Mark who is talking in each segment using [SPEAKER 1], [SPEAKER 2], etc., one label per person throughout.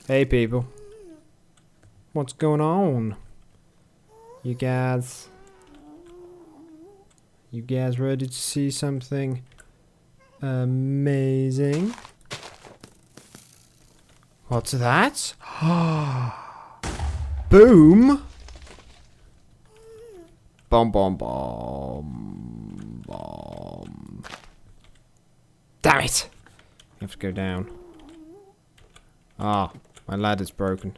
[SPEAKER 1] Hey people. What's going on? You guys ready to see something amazing? What's that? Boom! Bomb, bomb, bomb, bomb. Damn it! You have to go down. Ah, my ladder's broken.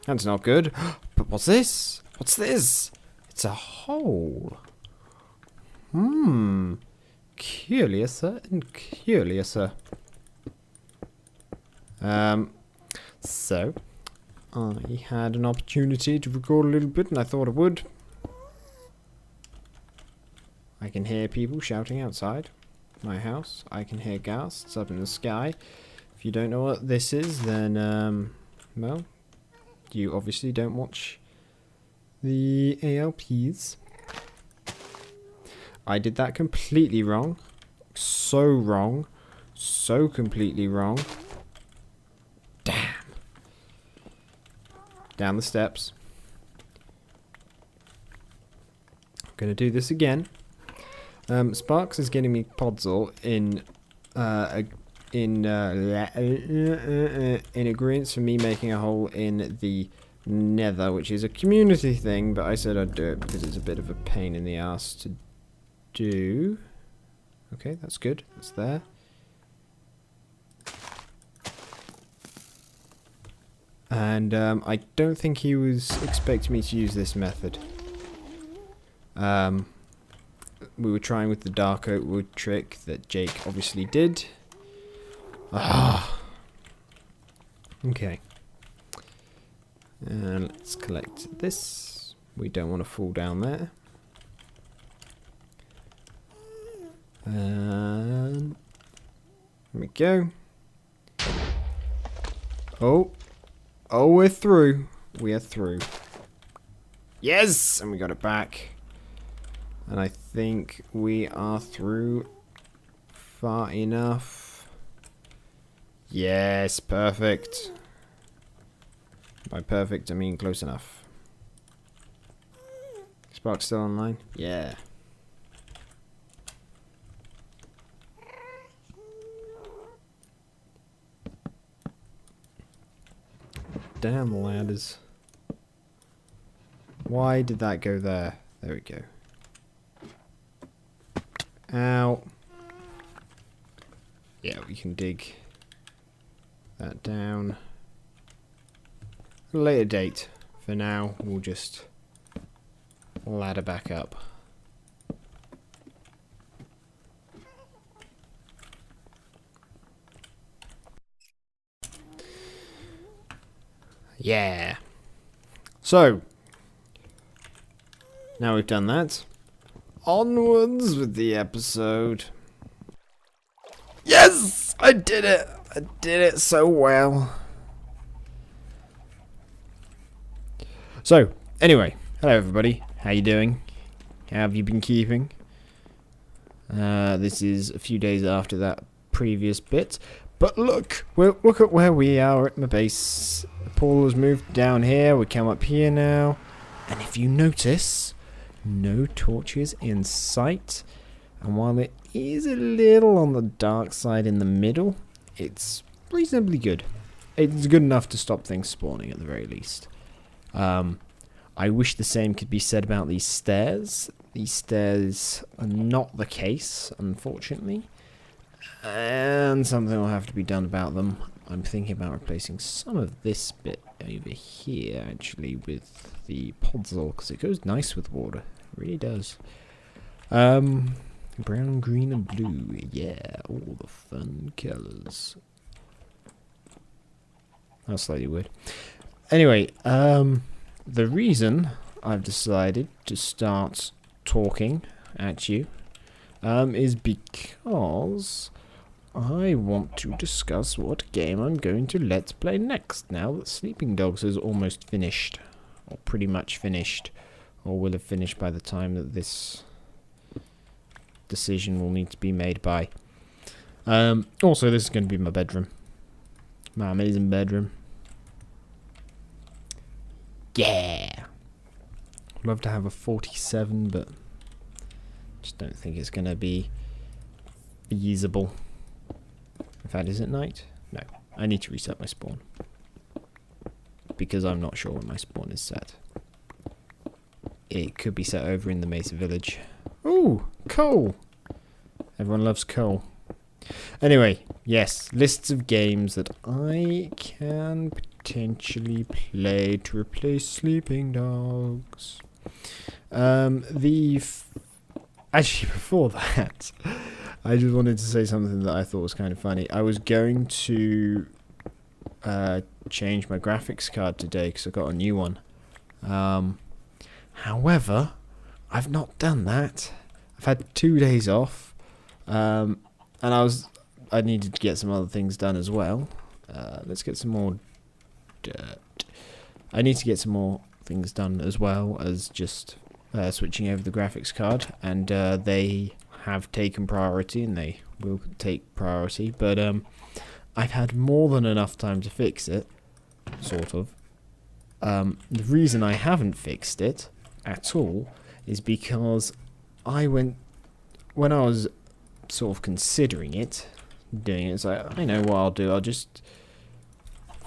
[SPEAKER 1] That's not good. But what's this? What's this? It's a hole. Curiouser and curiouser. So, I had an opportunity to record a little bit and I thought I would. I can hear people shouting outside my house. I can hear ghasts up in the sky. If you don't know what this is, then, well, you obviously don't watch the ALPs. I did that completely wrong. So wrong. So completely wrong. Damn. Down the steps. I'm gonna do this again. Sparks is getting me Podzol in agreement for me making a hole in the Nether, which is a community thing, but I said I'd do it because it's a bit of a pain in the ass to do. Okay, that's good. That's there. And I don't think he was expecting me to use this method. We were trying with the dark oak wood trick that Jake obviously did. Okay. And let's collect this. We don't want to fall down there. And there we go. Oh, we're through. We are through. Yes, and we got it back. And I think we are through far enough. Yes, perfect. By perfect, I mean close enough. Spark's still online? Yeah. Damn ladders. Why did that go there? There we go. Ow. Yeah, we can dig that down. Later date. For now, we'll just ladder back up. Yeah. So, now we've done that. Onwards with the episode. Yes! I did it! I did it so well. So, anyway, hello everybody. How you doing? How have you been keeping? This is a few days after that previous bit. But look at where we are at my base. Paul has moved down here. We come up here now. And if you notice, no torches in sight. And while it is a little on the dark side in the middle, it's reasonably good. It's good enough to stop things spawning at the very least. I wish the same could be said about these stairs. These stairs are not the case, unfortunately. And something will have to be done about them. I'm thinking about replacing some of this bit over here, actually, with the Podzol, because it goes nice with water. It really does. Brown, green, and blue. Yeah, all the fun colours. That's slightly weird. Anyway, the reason I've decided to start talking at you is because I want to discuss what game I'm going to let's play next now that Sleeping Dogs is almost finished, or pretty much finished, or will have finished by the time that this decision will need to be made by. Also, this is going to be my bedroom. my amazing bedroom. Yeah. I'd love to have a 47, but just don't think it's going to be feasible. In fact, is it night? No. I need to reset my spawn. Because I'm not sure when my spawn is set. It could be set over in the Mesa Village. Ooh, coal! Everyone loves coal. Anyway, yes, lists of games that I can potentially play to replace Sleeping Dogs. Actually, before that, I just wanted to say something that I thought was kind of funny. I was going to change my graphics card today because I got a new one. However, I've not done that. I've had 2 days off, and I needed to get some other things done as well. Let's get some more dirt. I need to get some more things done as well as just switching over the graphics card, and they have taken priority and they will take priority, but I've had more than enough time to fix it, sort of. The reason I haven't fixed it at all is because when I was sort of considering doing it, it's like, I know what I'll do. I'll just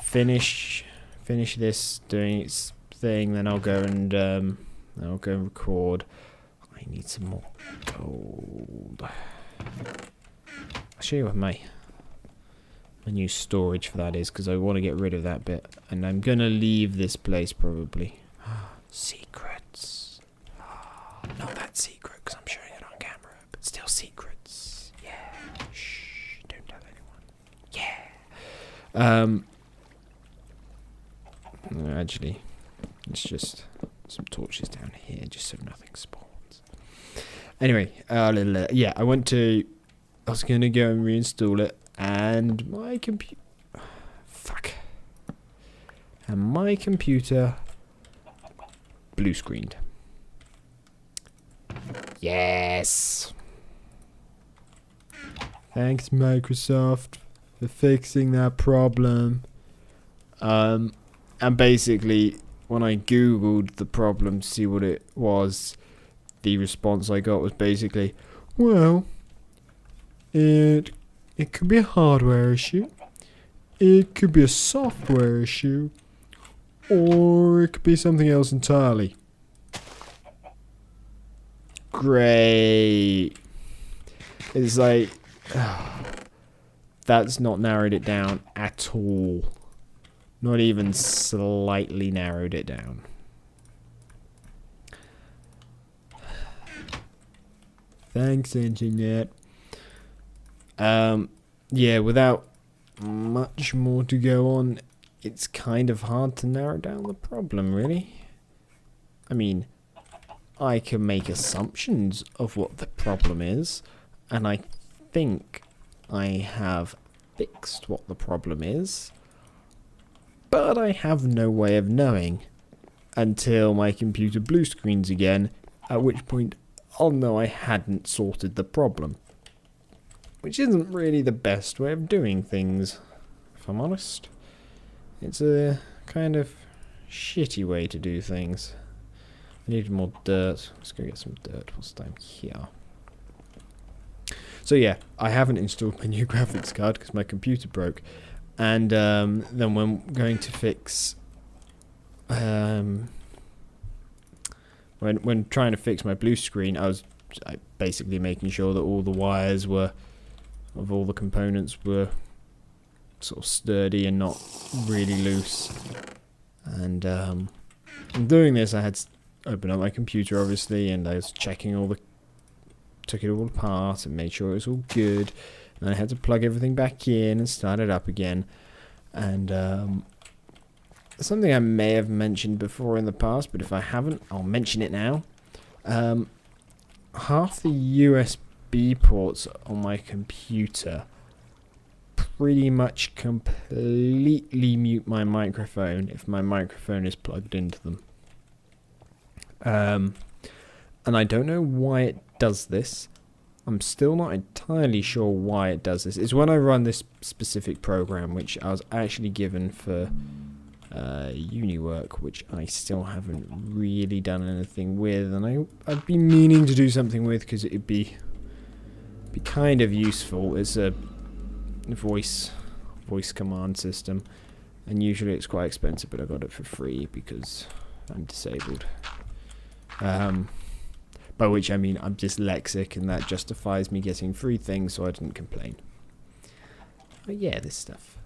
[SPEAKER 1] finish this doing its thing, then I'll go and record. I need some more gold. I'll show you what my new storage for that is, because I want to get rid of that bit, and I'm gonna leave this place probably. Secrets. Not that secret because I'm showing it on camera, but still secrets. Yeah. Shh. Don't tell anyone. Yeah. No, actually, it's just some torches down here, just so nothing spawns. Anyway, yeah, I was gonna go and reinstall it, and my computer, and my computer blue screened. Yes. Thanks, Microsoft, for fixing that problem. And basically, when I googled the problem to see what it was, the response I got was basically, well, it could be a hardware issue, it could be a software issue, or it could be something else entirely. Great. It's like, that's not narrowed it down at all. Not even slightly narrowed it down. Thanks, Internet. Yeah, without much more to go on, it's kind of hard to narrow down the problem, really. I mean, I can make assumptions of what the problem is, and I think I have fixed what the problem is, but I have no way of knowing until my computer blue screens again, at which point I'll know I hadn't sorted the problem. Which isn't really the best way of doing things, if I'm honest. It's a kind of shitty way to do things. I need more dirt. Let's go get some dirt whilst I'm here. So yeah, I haven't installed my new graphics card because my computer broke. And then when going to fix... when trying to fix my blue screen, I was basically making sure that all the wires were... of all the components were sort of sturdy and not really loose. And in doing this, I had to open up my computer, obviously, and I was checking took it all apart and made sure it was all good. And I had to plug everything back in and start it up again. And something I may have mentioned before in the past, but if I haven't, I'll mention it now. Half the USB ports on my computer pretty much completely mute my microphone if my microphone is plugged into them. And I don't know why it does this, I'm still not entirely sure why it does this. It's when I run this specific program, which I was actually given for uni work, which I still haven't really done anything with, and I'd be meaning to do something with because it'd be kind of useful. It's a voice command system, and usually it's quite expensive, but I got it for free because I'm disabled. By which I mean I'm dyslexic, and that justifies me getting free things, so I didn't complain. But yeah, this stuff.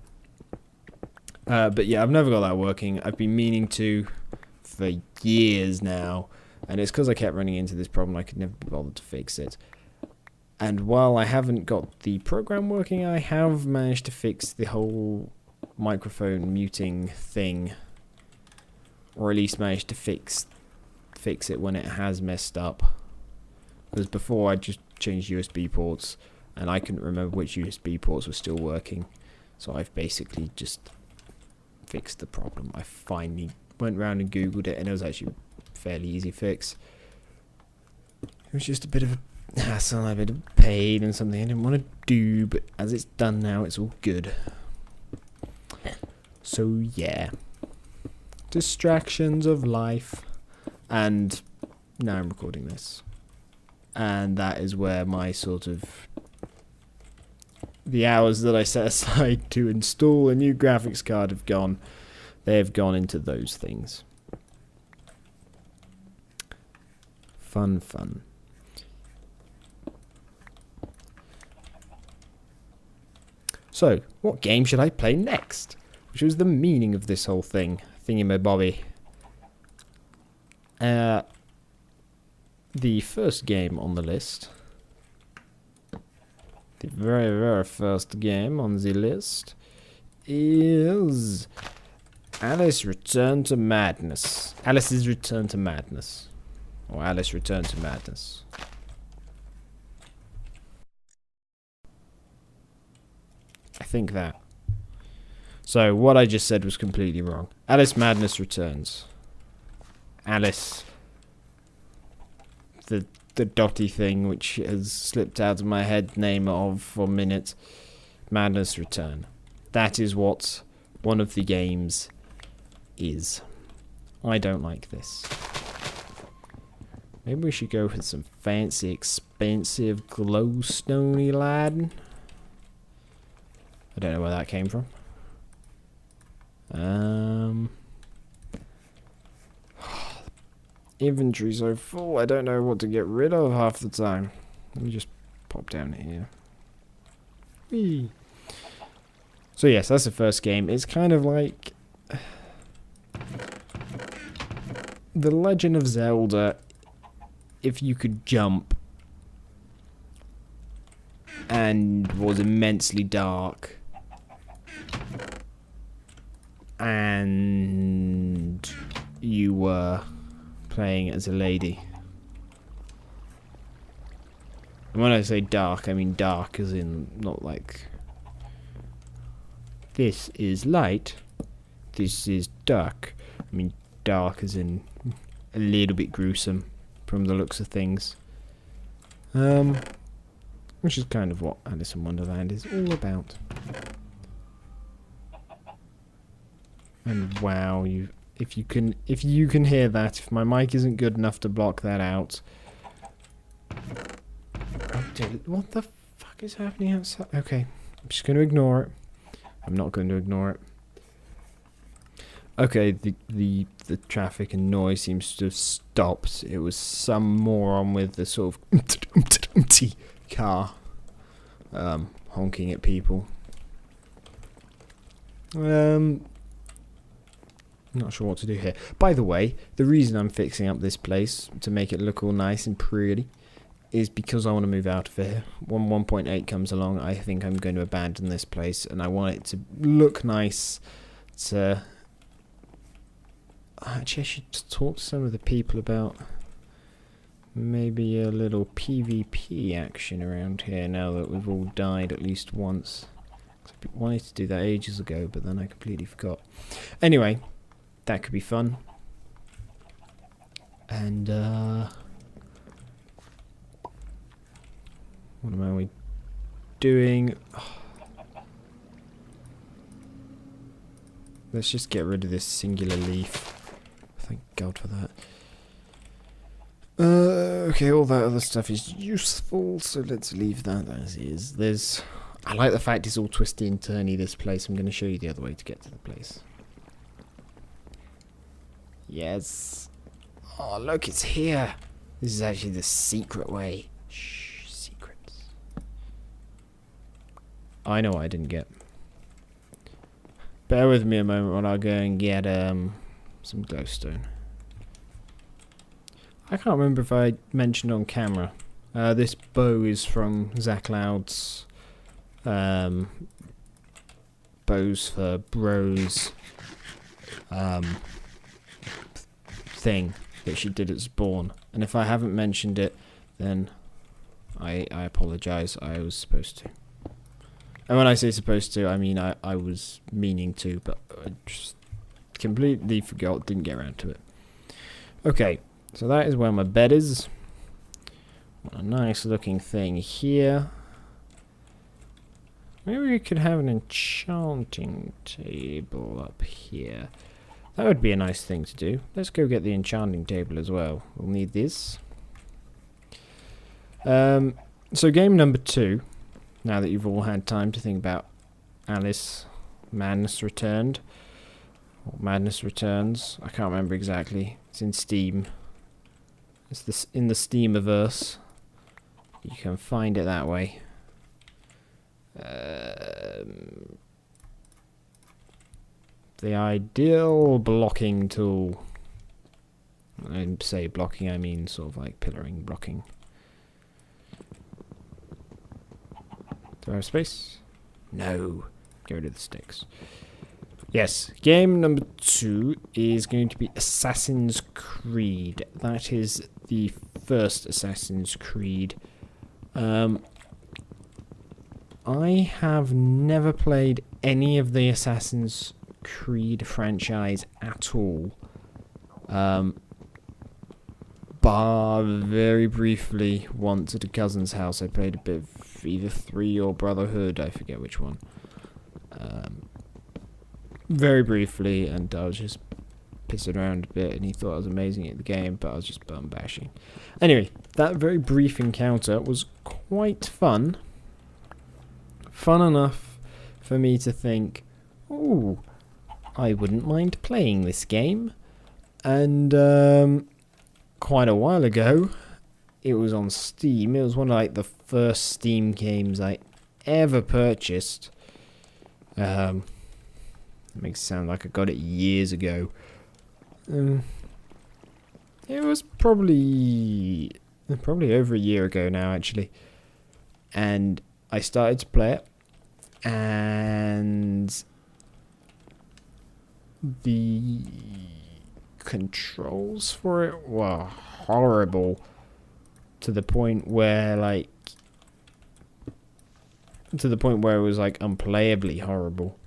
[SPEAKER 1] But yeah, I've never got that working. I've been meaning to for years now, and it's because I kept running into this problem. I could never be bothered to fix it. And while I haven't got the program working, I have managed to fix the whole microphone muting thing, or at least managed to fix it when it has messed up. Because before I just changed USB ports, and I couldn't remember which USB ports were still working, so I've basically just fixed the problem. I finally went around and googled it, and it was actually a fairly easy fix. It was just a bit of a hassle, a bit of pain, and something I didn't want to do, but as it's done now, it's all good. So yeah, distractions of life, and now I'm recording this, and that is where my sort of the hours that I set aside to install a new graphics card have gone. They have gone into those things. Fun. So, what game should I play next? Which was the meaning of this whole thing. Thingy-my-bobby. The first game on the list, the very first game on the list, is Alice Return to Madness. Alice's Return to Madness. Or Alice Return to Madness. I think that. So, what I just said was completely wrong. Alice Madness Returns. Alice, the dotty thing which has slipped out of my head name of for a minute. Madness Return. That is what one of the games is. I don't like this. Maybe we should go with some fancy, expensive, glowstony lad. I don't know where that came from. Inventory's so full, I don't know what to get rid of half the time. Let me just pop down here. Whee. So yes, that's the first game. It's kind of like The Legend of Zelda, if you could jump, and was immensely dark, and you were playing as a lady. And when I say dark, I mean dark as in not like this is light, this is dark. I mean dark as in a little bit gruesome from the looks of things. Which is kind of what Alice in Wonderland is all about. And wow, if you can hear that, if my mic isn't good enough to block that out. Oh, dude, what the fuck is happening outside? Okay, I'm just going to ignore it. I'm not going to ignore it. Okay, the traffic and noise seems to have stopped. It was some moron with the sort of car honking at people. Not sure what to do here. By the way, the reason I'm fixing up this place to make it look all nice and pretty is because I want to move out of here. When 1.8 comes along, I think I'm going to abandon this place, and I want it to look nice. Actually, I should talk to some of the people about maybe a little PvP action around here now that we've all died at least once. I wanted to do that ages ago, but then I completely forgot. Anyway, that could be fun. And What am I doing? Oh. Let's just get rid of this singular leaf. Thank God for that. Okay, all that other stuff is useful, so let's leave that as is. I like the fact it's all twisty and turny, this place. I'm going to show you the other way to get to the place. Yes. Oh, look, it's here. This is actually the secret way. Shh, secrets. I know what I didn't get. Bear with me a moment while I go and get some glowstone. I can't remember if I mentioned on camera. This bow is from Zacloud's bows for bros thing that she did at Spawn. And if I haven't mentioned it, then I apologise. I was supposed to. And when I say supposed to, I mean I was meaning to, but I just completely forgot, didn't get around to it. Okay, so that is where my bed is. What a nice looking thing here. Maybe we could have an enchanting table up here. That would be a nice thing to do. Let's go get the enchanting table as well. We'll need this. So game number 2. Now that you've all had time to think about Alice Madness Returned. Or Madness Returns. I can't remember exactly. It's in Steam. It's this in the Steamiverse. You can find it that way. The ideal blocking tool. I say blocking, I mean sort of like pillaring blocking. Do I have space? No. Get rid of the sticks. Yes, game number 2 is going to be Assassin's Creed. That is the first Assassin's Creed. I have never played any of the Assassin's Creed franchise at all. Bar very briefly once at a cousin's house. I played a bit of either 3 or Brotherhood, I forget which one. Very briefly, and I was just pissing around a bit, and he thought I was amazing at the game, but I was just bum bashing. Anyway, that very brief encounter was quite fun. Fun enough for me to think, ooh, I wouldn't mind playing this game. And quite a while ago, it was on Steam. It was one of like the first Steam games I ever purchased. It makes it sound like I got it years ago. It was probably over a year ago now, actually. And I started to play it, and the controls for it were horrible to the point where it was like unplayably horrible.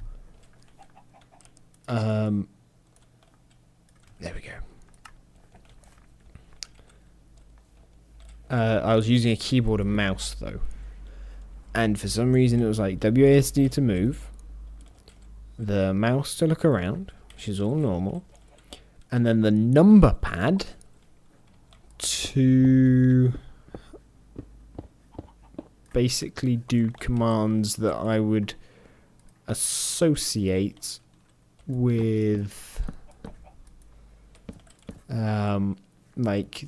[SPEAKER 1] There we go. I was using a keyboard and mouse though, and for some reason it was like WASD to move, the mouse to look around, which is all normal, and then the number pad to basically do commands that I would associate with like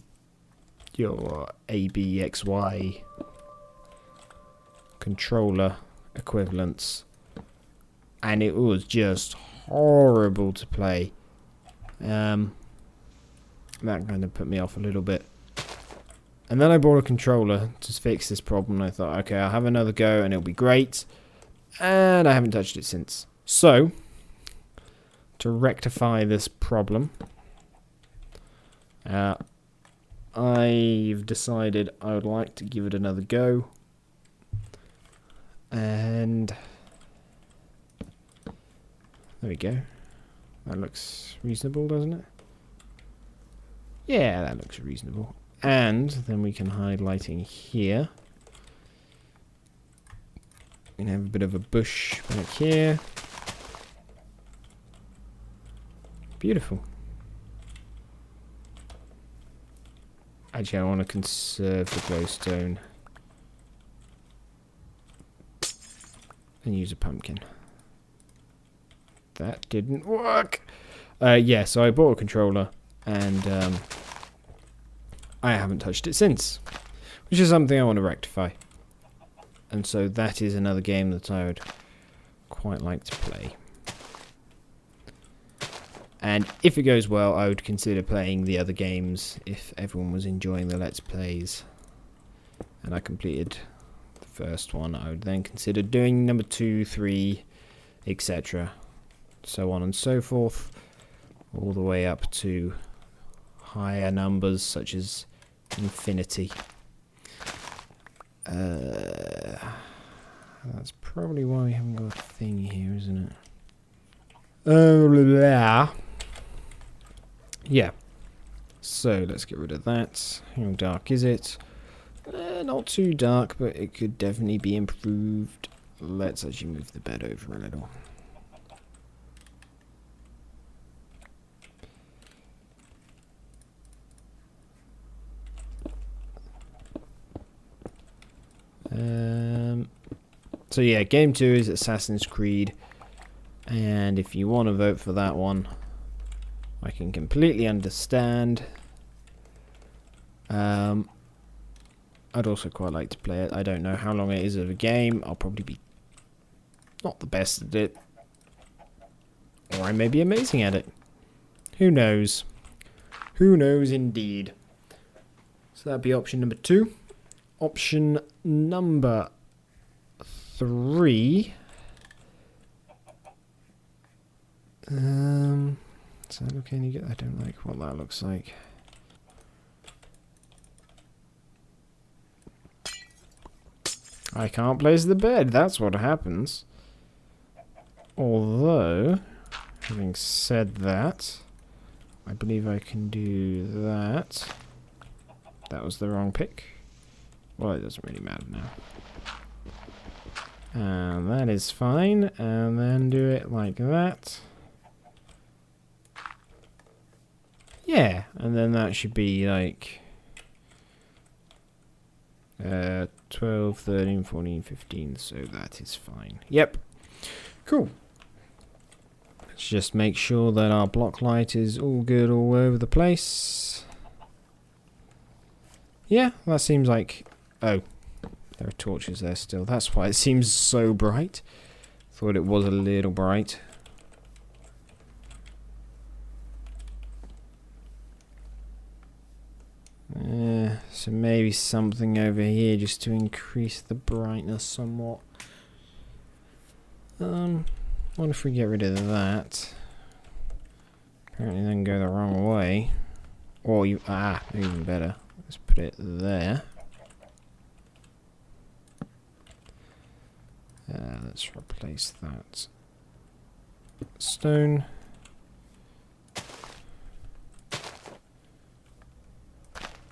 [SPEAKER 1] your ABXY controller equivalents, and it was just horrible to play. That kind of put me off a little bit. And then I bought a controller to fix this problem. I thought, okay, I'll have another go and it'll be great. And I haven't touched it since. So, to rectify this problem, I've decided I would like to give it another go. And there we go. That looks reasonable, doesn't it? Yeah, that looks reasonable. And then we can hide lighting here. We have a bit of a bush back here. Beautiful. Actually, I want to conserve the glowstone. And use a pumpkin. That didn't work. Yeah, so I bought a controller. And I haven't touched it since. Which is something I want to rectify. And so that is another game that I would quite like to play. And if it goes well, I would consider playing the other games if everyone was enjoying the Let's Plays. And I completed the first one, I would then consider doing number 2, 3, etc. So on and so forth. All the way up to higher numbers such as infinity. That's probably why we haven't got a thing here, isn't it? Yeah. So let's get rid of that. How dark is it? Not too dark, but it could definitely be improved. Let's actually move the bed over a little. So yeah, game 2 is Assassin's Creed, and if you want to vote for that one, I can completely understand. I'd also quite like to play it. I don't know how long it is of a game. I'll probably be not the best at it, or I may be amazing at it. Who knows? Who knows indeed. So that'd be option number 2. Option number 3. Does that look any good? I don't like what that looks like. I can't place the bed. That's what happens. Although, having said that, I believe I can do that. That was the wrong pick. Well, it doesn't really matter now. And that is fine. And then do it like that. Yeah, and then that should be like 12, 13, 14, 15. So that is fine. Yep. Cool. Let's just make sure that our block light is all good all over the place. Yeah, that seems like... Oh, there are torches there still. That's why it seems so bright. Thought it was a little bright. So maybe something over here just to increase the brightness somewhat. What if we get rid of that? Apparently then go the wrong way. Or you... even better. Let's put it there. Let's replace that stone.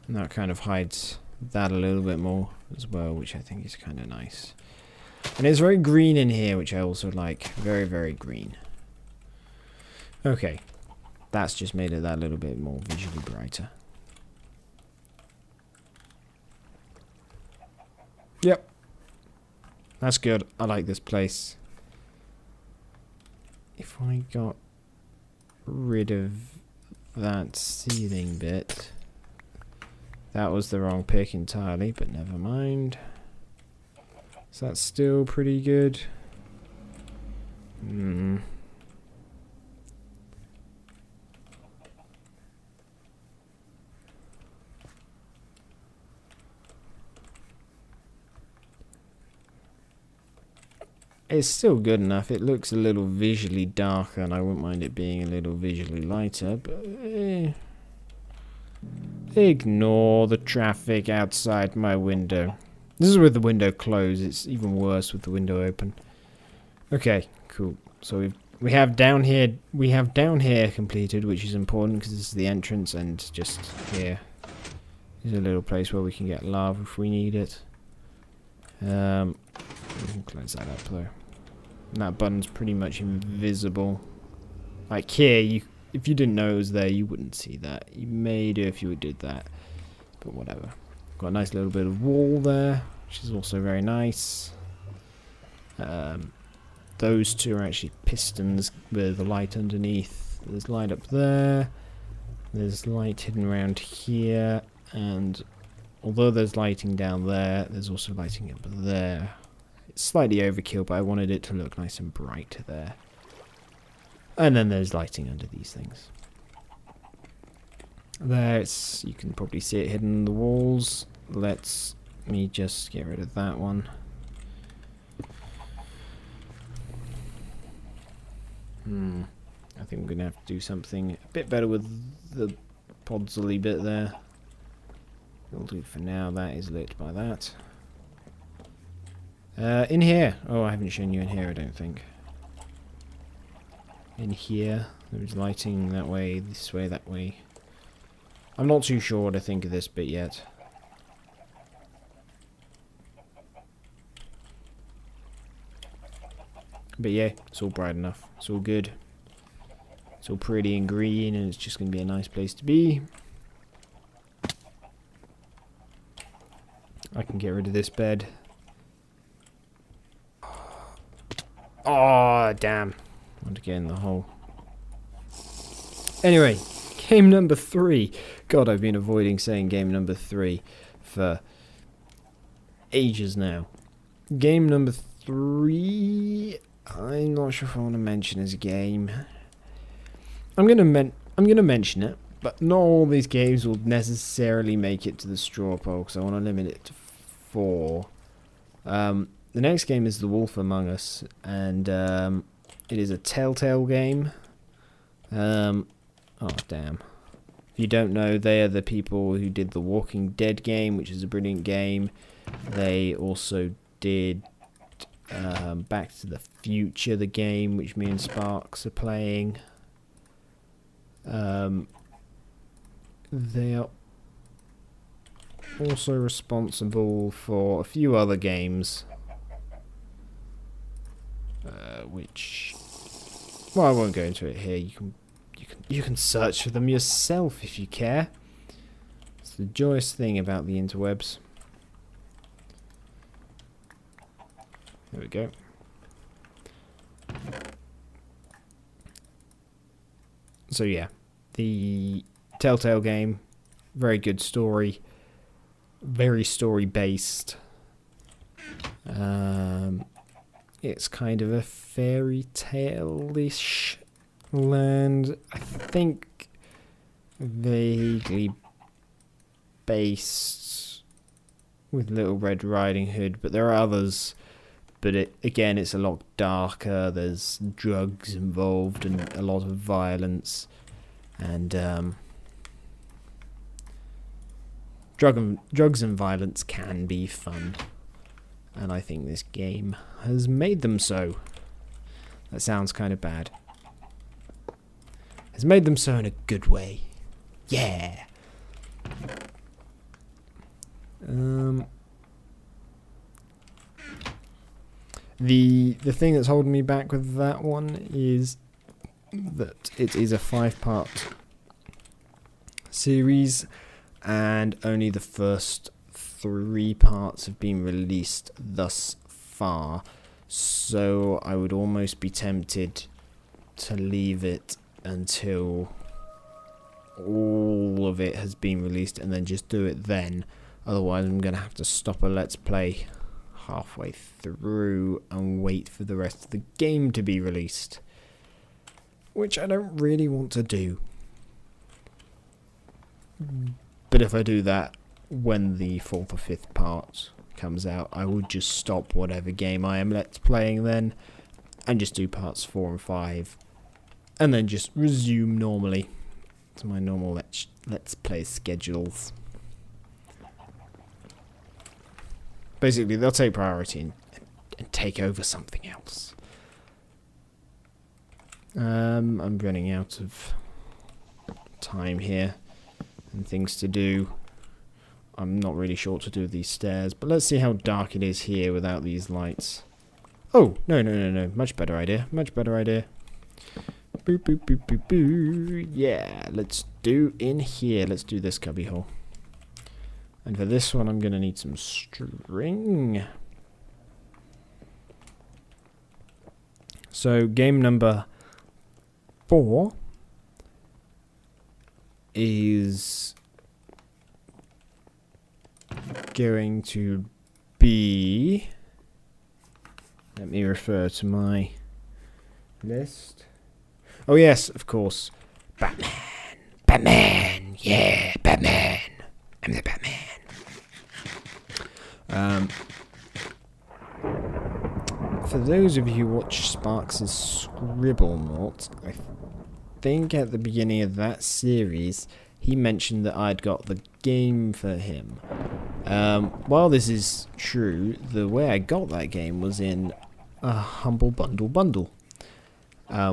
[SPEAKER 1] And that kind of hides that a little bit more as well, which I think is kind of nice. And it's very green in here, which I also like. Very, very green. Okay. That's just made it that little bit more visually brighter. Yep. That's good. I like this place. If I got rid of that ceiling bit... That was the wrong pick entirely, but never mind. So that's still pretty good. It's still good enough. It looks a little visually darker, and I wouldn't mind it being a little visually lighter, but... Ignore the traffic outside my window. This is with the window closed. It's even worse with the window open. Okay, cool. So we have down here completed, which is important because this is the entrance, and just here is a little place where we can get lava if we need it. We'll close that up though. And that button's pretty much invisible. Like here, if you didn't know it was there, you wouldn't see that. You may do if you did that, but whatever. Got a nice little bit of wall there, which is also very nice. Those two are actually pistons with a light underneath. There's light up there. There's light hidden around here, and although there's lighting down there, there's also lighting up there. It's slightly overkill, but I wanted it to look nice and bright there. And then there's lighting under these things. There, you can probably see it hidden in the walls. Let me just get rid of that one. I think we're going to have to do something a bit better with the podzily bit there. We'll do for now. That is lit by that. In here. Oh, I haven't shown you in here, I don't think. In here, there's lighting that way, this way, that way. I'm not too sure what I think of this bit yet. But yeah, it's all bright enough. It's all good. It's all pretty and green, and it's just going to be a nice place to be. I can get rid of this bed. Oh, damn. I want to get in the hole. Anyway, game number 3. God, I've been avoiding saying game number 3 for ages now. Game number 3... I'm not sure if I want to mention as a game. I'm gonna mention it, but not all these games will necessarily make it to the straw poll, because I want to limit it to 4. The next game is The Wolf Among Us, and it is a Telltale game. Oh damn! If you don't know, they are the people who did the Walking Dead game, which is a brilliant game. They also did Back to the Future, the game, which me and Sparks are playing. They are also responsible for a few other games, which, well, I won't go into it here. You can search for them yourself if you care. It's the joyous thing about the interwebs. There we go. So yeah, the Telltale game, very good story, very story based. It's kind of a fairy tale-ish land, I think, vaguely based with Little Red Riding Hood, but there are others. But again, it's a lot darker. There's drugs involved and a lot of violence, and drugs and violence can be fun, and I think this game has made them so. That sounds kind of bad. Has made them so in a good way. Yeah. The thing that's holding me back with that one is that it is a 5-part series, and only the first 3 parts have been released thus far. So I would almost be tempted to leave it until all of it has been released and then just do it then. Otherwise, I'm going to have to stop a Let's Play halfway through and wait for the rest of the game to be released, which I don't really want to do. But if I do that when the 4th or 5th part comes out, I would just stop whatever game I am Let's Playing then and just do parts 4 and 5 and then just resume normally to my normal Let's Play schedules. Basically, they'll take priority and take over something else. I'm running out of time here and things to do. I'm not really sure what to do with these stairs, but let's see how dark it is here without these lights. Oh, no, no, no, no. Much better idea. Much better idea. Boop, boop, boop, boop, boop. Yeah, let's do in here. Let's do this cubby hole. And for this one, I'm going to need some string. So, game number 4 is going to be... Let me refer to my list. Oh yes, of course. Batman. Batman. Yeah, Batman. I'm the Batman. For those of you who watch Sparks' Scribble Notes, I think at the beginning of that series, he mentioned that I'd got the game for him. While this is true, the way I got that game was in a Humble Bundle,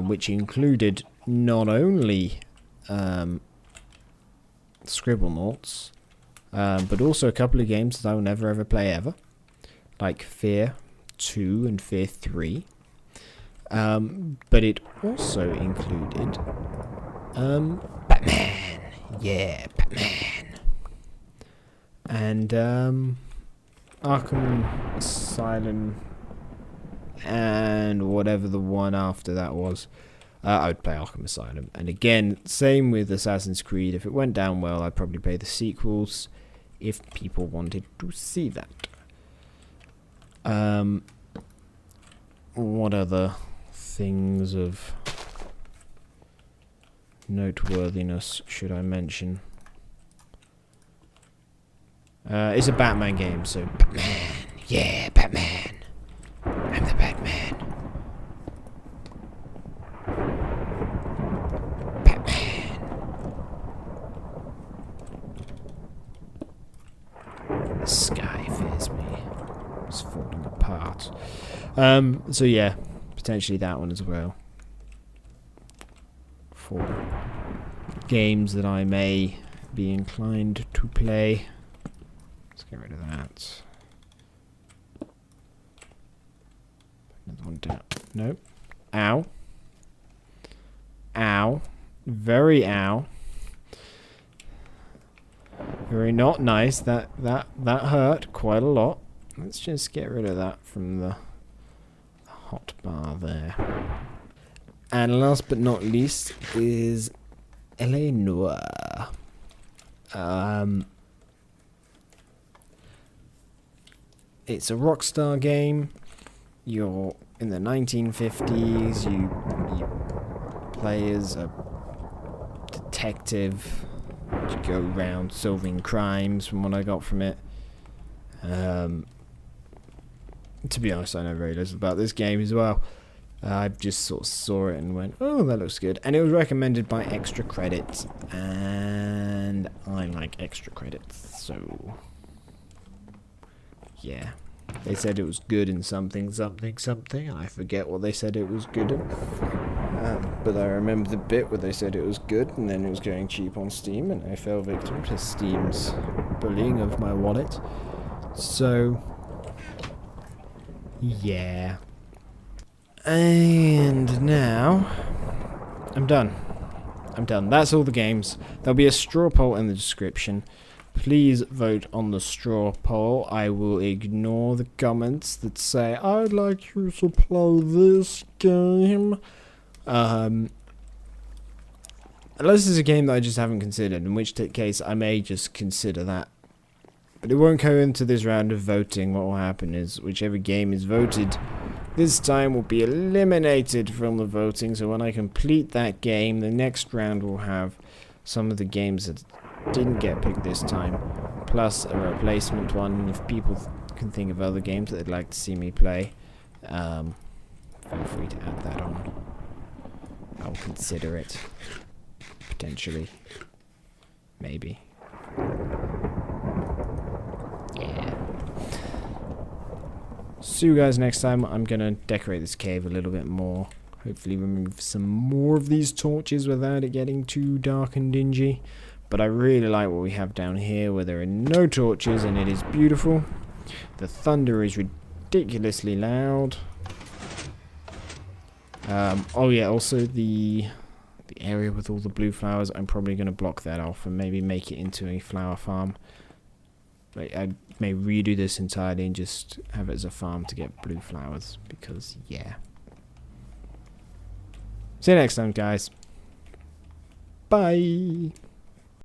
[SPEAKER 1] which included not only Scribble Notes, but also a couple of games that I will never ever play ever, like Fear 2 and Fear 3. But it also included Batman. Yeah, Batman. And Arkham Asylum and whatever the one after that was. I would play Arkham Asylum. And again, same with Assassin's Creed. If it went down well, I'd probably play the sequels if people wanted to see that. What other things of noteworthiness should I mention? It's a Batman game, so Batman. Yeah, Batman. I'm the Batman. Batman. The sky fears me. It's falling apart. So yeah, potentially that one as well. For games that I may be inclined to play. Let's get rid of that. Another one down. Nope. Ow. Ow. Very ow. Very not nice. That hurt quite a lot. Let's just get rid of that from the hot bar there. And last but not least is L.A. Noire. It's a Rockstar game. You're in the 1950s. You play as a detective. You go around solving crimes, from what I got from it. To be honest, I know very little about this game as well. I just sort of saw it and went, oh, that looks good. And it was recommended by Extra Credits, and I like Extra Credits, so yeah. They said it was good in something. I forget what they said it was good in. But I remember the bit where they said it was good, and then it was going cheap on Steam, and I fell victim to Steam's bullying of my wallet. So yeah. And now I'm done. That's all the games. There'll be a straw poll in the description. Please vote on the straw poll. I will ignore the comments that say, I'd like you to play this game. Unless it's a game that I just haven't considered, in which case I may just consider that. But it won't go into this round of voting. What will happen is whichever game is voted this time will be eliminated from the voting. So when I complete that game, the next round will have some of the games that didn't get picked this time, plus a replacement one. If people can think of other games that they'd like to see me play, feel free to add that on. I'll consider it. Potentially. Maybe. Yeah. See you guys next time. I'm going to decorate this cave a little bit more. Hopefully remove some more of these torches without it getting too dark and dingy. But I really like what we have down here, where there are no torches and it is beautiful. The thunder is ridiculously loud. Oh yeah, also the area with all the blue flowers, I'm probably going to block that off and maybe make it into a flower farm. Like, I may redo this entirely and just have it as a farm to get blue flowers, because yeah. See you next time, guys. Bye.